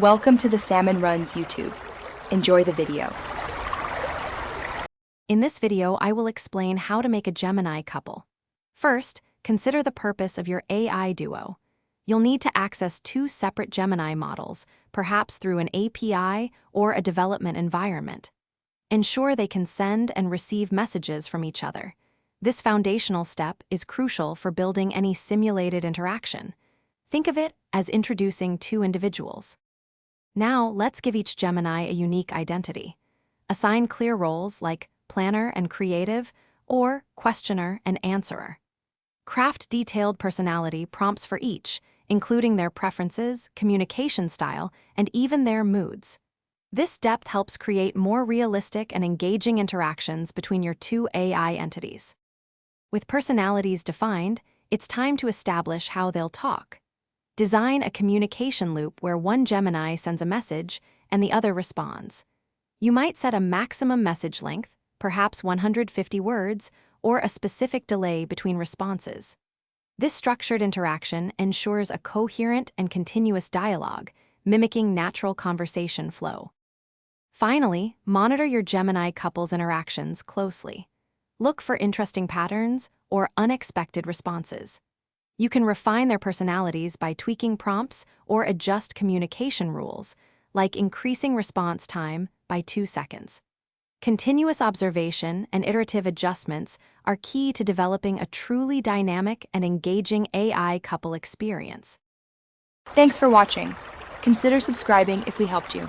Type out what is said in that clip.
Welcome to the Salmon Runs YouTube. Enjoy the video. In this video, I will explain how to make a Gemini couple. First, consider the purpose of your AI duo. You'll need to access two separate Gemini models, perhaps through an API or a development environment. Ensure they can send and receive messages from each other. This foundational step is crucial for building any simulated interaction. Think of it as introducing two individuals. Now, let's give each Gemini a unique identity. Assign clear roles like planner and creative, or questioner and answerer. Craft detailed personality prompts for each, including their preferences, communication style, and even their moods. This depth helps create more realistic and engaging interactions between your two AI entities. With personalities defined, it's time to establish how they'll talk. Design a communication loop where one Gemini sends a message and the other responds. You might set a maximum message length, perhaps 150 words, or a specific delay between responses. This structured interaction ensures a coherent and continuous dialogue, mimicking natural conversation flow. Finally, monitor your Gemini couple's interactions closely. Look for interesting patterns or unexpected responses. You can refine their personalities by tweaking prompts or adjust communication rules, like increasing response time by 2 seconds. Continuous observation and iterative adjustments are key to developing a truly dynamic and engaging AI couple experience. Thanks for watching. Consider subscribing if we helped you.